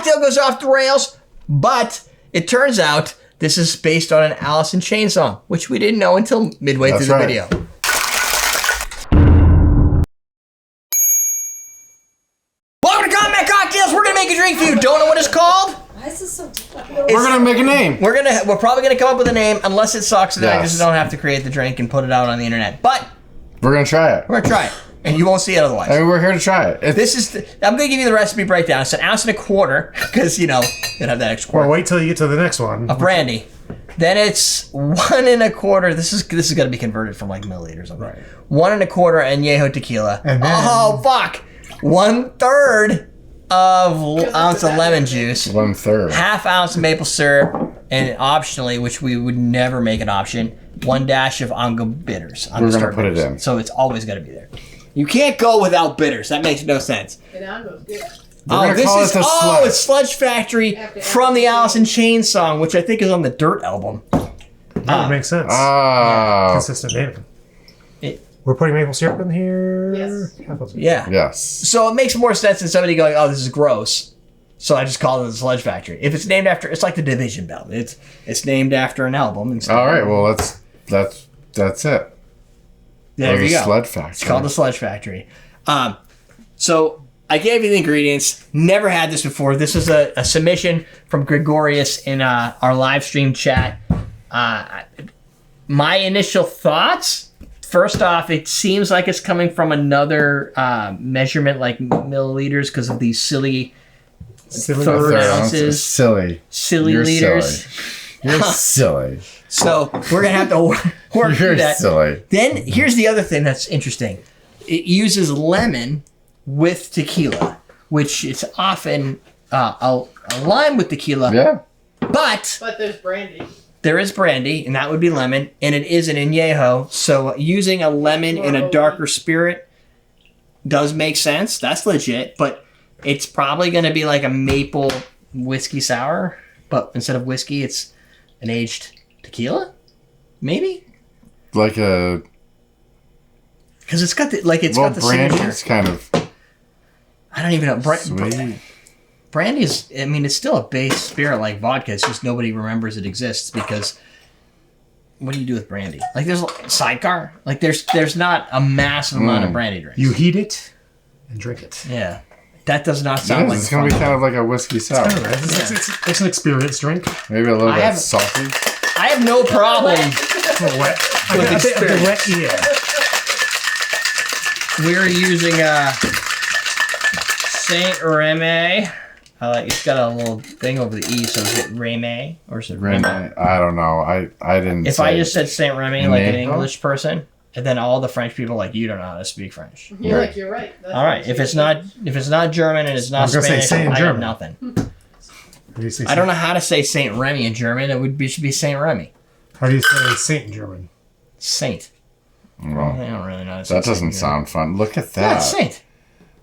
cocktail goes off the rails, but it turns out this is based on an Alice in Chains song, which we didn't know until midway through the video. Welcome to Combat Cocktails. We're gonna make a drink for you. Don't know what it's called? Why is this so difficult? We're gonna make a name. We're probably gonna come up with a name, unless it sucks, and then I Yes. just don't have to create the drink and put it out on the internet. But We're gonna try it. we're gonna try it, and you won't see it otherwise. I mean, we're here to try it. I'm gonna give you the recipe breakdown. It's an ounce and a quarter, because you have that extra quarter. Well, wait till you get to the next one. Of brandy. Then it's 1 1/4. This is gonna be converted from like milliliters. Right. 1 1/4 Añejo Tequila. And then, oh fuck! 1/3 ounce of lemon juice. 1/3. 1/2 ounce of maple syrup, and optionally, which we would never make an option, 1 dash of bitters. We're gonna put it in. So it's always gonna be there. You can't go without bitters. That makes no sense. It's Sludge Factory from the Alice in Chains song, which I think is on the Dirt album. that would make sense. Consistent naming. We're putting maple syrup in here. Yes. Yeah. Yes. So it makes more sense than somebody going, "Oh, this is gross." So I just call it the Sludge Factory. If it's named after, it's like the Division Bell. It's named after an album. All right. Well, that's it. There you go. Sludge Factory. It's called the Sludge Factory. So I gave you the ingredients. Never had this before. This is a submission from Gregorius in our live stream chat. My initial thoughts. First off, it seems like it's coming from another measurement, like milliliters, because of these silly third ounces. Silly. You're liters. Silly. You're silly. So we're going to have to work through that. Silly. Then here's the other thing that's interesting. It uses lemon with tequila, which is often aligned with tequila. Yeah. But there's brandy. there is brandy, and that would be lemon, and it is an añejo. So using a lemon in a darker spirit does make sense. That's legit, but it's probably going to be like a maple whiskey sour, but instead of whiskey, it's an aged tequila, maybe. Like a. Because it's got the got the brandy signature. is kind of. I don't even know. Sweet. Brandy is. I mean, it's still a base spirit like vodka. It's just nobody remembers it exists because. What do you do with brandy? Like, there's sidecar. Like, there's not a massive amount of brandy drinks. You heat it and drink it. Yeah, that does not sound like. It's gonna be kind of like a whiskey sour. It's an experience drink. Maybe a little bit salty. I have no problem Wet. with The experience. wet, yeah. We're using Saint Remy. It's got a little thing over the E, so is it Remy or is it Remy? I don't know. I didn't. If I just said Saint Remy like an Añejo? English person, and then all the French people like, you don't know how to speak French. You're right. That's All right. If it's not German and it's not gonna say Spanish, say in I have German. nothing. I don't know how to say Saint Remy in German. Should be Saint Remy. How do you say saint in German? Saint. Well, I don't really know how to say that Saint doesn't in sound fun. Look at German. Yeah, that. Saint.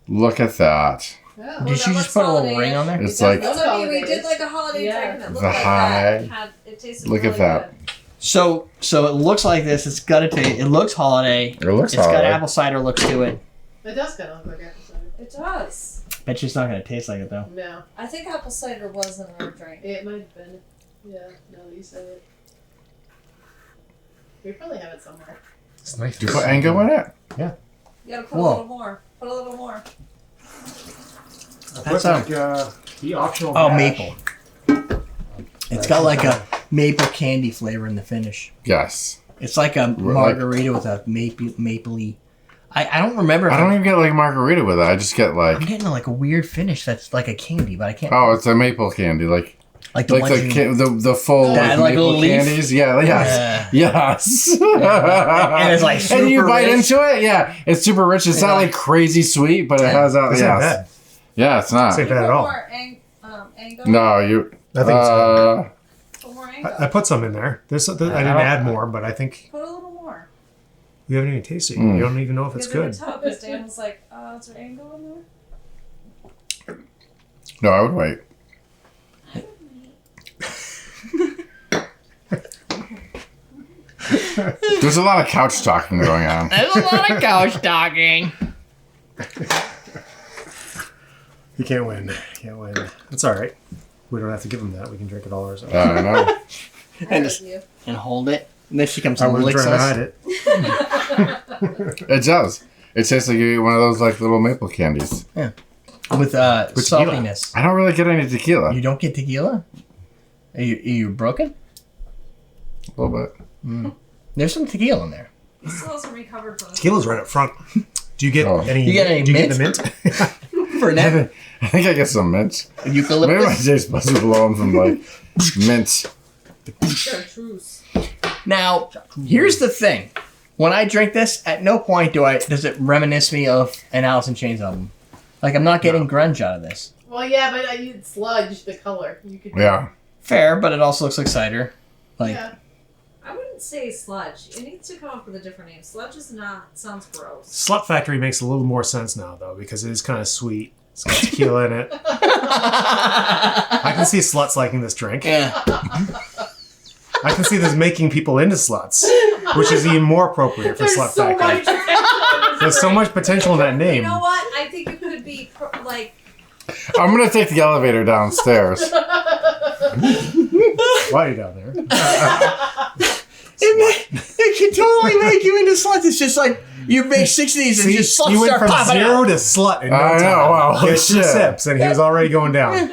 Look at that. Yeah, Did you just put a little ring on there? It's like That's I mean, we did like a holiday drink and it looked The like high. that. It tasted Look really at that. good. So it looks like this. It's got to taste. It looks holiday. It looks It's got holiday. apple cider looks to it. It does kind of look like apple cider. It does. Bet you it's not going to taste like it though. No, I think apple cider was in our drink. it might have been. Yeah, no, you said it. We probably have it somewhere. It's nice. Do you put Ango in it? You gotta put Whoa. a little more. Put a little more. That's the optional. Oh, dash. maple. It's got like a maple candy flavor in the finish. Yes. It's like a margarita with a mapley. I don't remember. If I don't even get like margarita with it. I just get like. I'm getting like a weird finish that's like a candy, but I can't. Oh, it's a maple candy, like the like ones the full That, like, like, maple little leaf? candies. Yeah. Yes. Yes. And it's like super and you bite rich. into it. Yeah, it's super rich. It's not like crazy sweet, but it has that. It's not bad. Yeah, it's not. Say Put that at all. more Ango. No, you. I think so. Put more Ango. I put some in there. I didn't add more, but I think Put a little more. you haven't even tasted it. You don't even know if it's Because good. in the top, because Dan was like, is there Ango in there? No, I would wait. There's a lot of couch talking going on. There's a lot of couch talking. You can't win. You can't win. It's all right. We don't have to give him that. We can drink it all ourselves. I know. And hold it. And then she comes I and wasn't licks trying to us. hide it. It does. It tastes like you eat one of those like little maple candies. With tequila. saltiness. I don't really get any tequila. You don't get tequila? Are you broken? A little bit. There's some tequila in there. He still hasn't recovered from Tequila's right up front. Do you get any? You get any Do you mint? get the mint? For never. I think I get some mint. Maybe my Eucalyptus. taste buds are blown from like mint. chartreuse. Now, here's the thing. When I drink this, at no point does it reminisce me of an Alice in Chains album. Like, I'm not getting grunge out of this. Well, yeah, but I need sludge, the color. You could. Yeah. Fair, but it also looks like cider. Like, Yeah. I wouldn't say sludge. It needs to come up with a different name. Sludge is not. Sounds gross. Slut Factory makes a little more sense now, though, because it is kind of sweet. It's got tequila in it. I can see sluts liking this drink. yeah. I can see this making people into sluts, which is even more appropriate for There's Slut so Factory. much potential. There's so much potential in that You name. know what? I think it could be like. I'm gonna take the elevator downstairs. Why are you down there? It can totally make you into sluts. It's just like, you make 6 of these and See, just sluts you went start from popping zero out. to slut in no I time. know, wow, He had 2 shit. sips and he was already going down.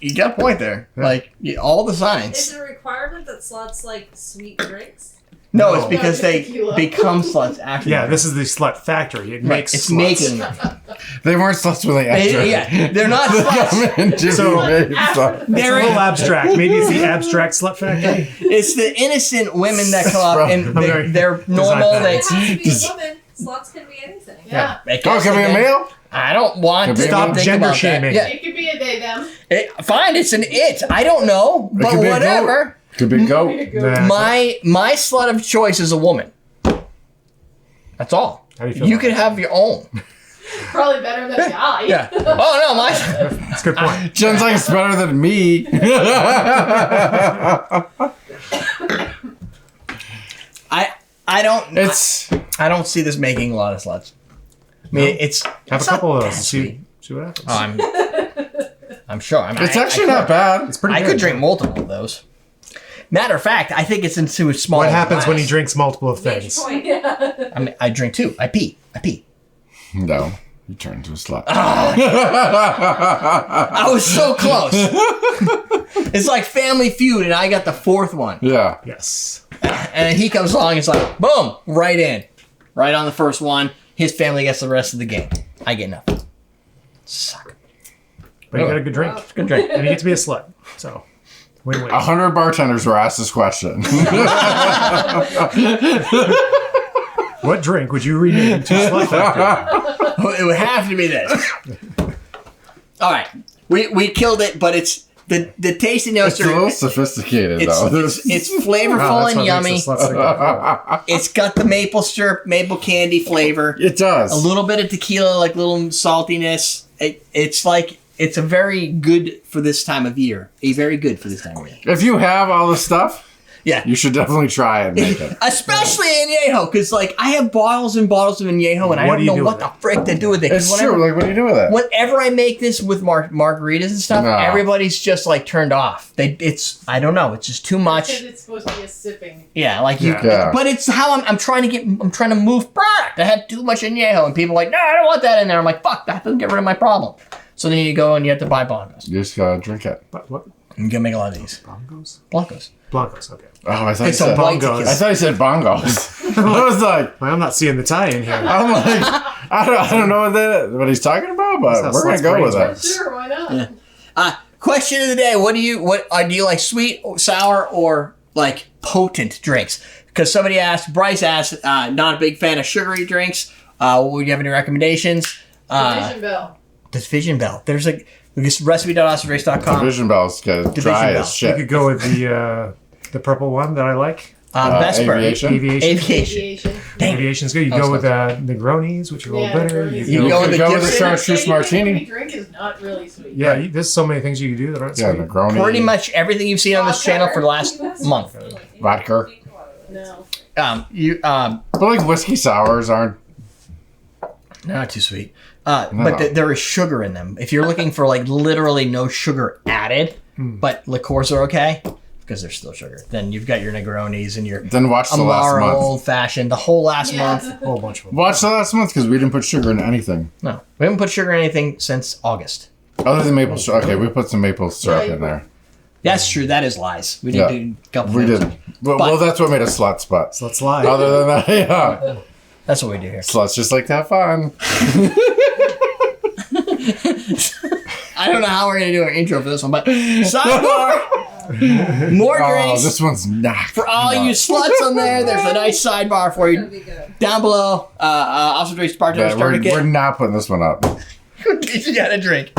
You got a point there. Yeah. Like, all the Is signs. it a requirement that sluts like sweet drinks? No, No. it's because No, they it's tequila. become sluts after. Yeah, this is the Slut Factory. It Right, makes it's sluts. making them. They weren't sluts when they entered. Yeah, they're not They sluts. come in to So- be made sluts. It's a They're little abstract. Maybe it's the abstract Slut Factory. It's the innocent women that come up and I'm very they're normal. design They, It has to be a woman. Sluts can be anything. Yeah. I Oh, guess can be they a can. male? I don't want Could to be Stop think gender about that. shaming. Yeah. It could be a they, them. Fine, it's an it. I don't know, It but could be a whatever. Could be goat. Nah. My slut of choice is a woman. That's all. How do you feel You about can have your own. Probably better than a guy. Yeah. Oh no, my. That's a good point. Jen's like, it's better than me. I don't. It's I don't see this making a lot of sluts. I mean, it's Have it's a couple not of those that and sweet. see what happens. I'm sure. it's actually not bad. It's pretty I good. could drink multiple of those. Matter of fact, I think it's into a small. What happens when he glass. drinks multiple of Major things? point. I mean, I drink too. I pee. No, you turn into a slut. I was so close. It's like Family Feud, and I got the 4th one. Yeah. Yes. And then he comes along, it's like, boom, right in. Right on the first one. His family gets the rest of the game. I get nothing. Suck. But you got a good drink. It's a good drink. And you get to be a slut. So, win-win. 100 bartenders were asked this question. What drink would you rename to Slut Factory? It would have to be this. All right. We killed it, but it's the tasty notes It's a little are sophisticated, it's though. flavorful Wow, that's and what yummy. makes the sluts go. It's got the maple syrup, maple candy flavor. It does. A little bit of tequila, like little saltiness. It's a very good for this time of year. Very good for this time of year. If you have all the stuff, Yeah. you should definitely try and make it. Especially Añejo, because like I have bottles and bottles of Añejo, and I What don't do you know do what with the it? frick to do with it. 'Cause It's true. Like, what do you do with it? Whenever I make this with margaritas and stuff, No. everybody's just like turned off. I don't know. It's just too Because much. it's supposed to be a sipping. Yeah, like you. Yeah. But it's how I'm trying to move product. I have too much Añejo, and people are like, no, I don't want that in there. I'm like, fuck, that doesn't get rid of my problem. So then you go and you have to buy Blancos. You just gotta drink it. What? You can make a lot of these. Bongos? Blancos. Blancos, okay. Oh, I thought you It's a said white bongos. tequila. I thought you said bongos. I was like, Well, I'm not seeing the tie-in here. I'm like, I don't know what he's talking about, but That's we're gonna sluts go with brains, it. Sure, why not? Question of the day: do you like sweet, sour, or like potent drinks? Because Bryce asked, not a big fan of sugary drinks. Would you have any recommendations? Division Bell. Division Bell. There's like this recipe.awesomerrace.com. Division Bell's good. Division Dry Bell. as You shit. could go with the purple one that I like. Vesper. Aviation. Aviation. Aviation. Aviation. Dang. Aviation's good. You That go was with Negronis, which are a little Yeah, bitter. Negronis. You go with the go with the different- chartreuse Anything martini. we drink is not really sweet. Yeah, there's so many things you can do that aren't Yeah, sweet. Negroni. Pretty much everything you've seen on this channel for the last month. Vodka. No. But like whiskey sours aren't. Not too sweet. But there is sugar in them. If you're looking for like literally no sugar added, but liqueurs are okay because there's still sugar. Then you've got your Negronis and your Then watch the last Amaro month. Old Fashioned. The whole last month. A whole bunch of them. Watch the last month because we didn't put sugar in anything. No, we haven't put sugar in anything since August. Other than maple syrup. Okay, we put some maple syrup you in there. That's true. That is lies. We did Yeah. do a couple. We things. did. Well, that's what made us sluts, but So let's lie. other than that, yeah. That's what we do here. Sluts just like to have fun. I don't know how we're gonna do our intro for this one, but sidebar. More Oh, drinks this one's not. for all you sluts on there. There's a nice sidebar for That'd you be good. down below. Also, drinks bartender Yeah, starter we're kit. not putting this one up. You got a drink.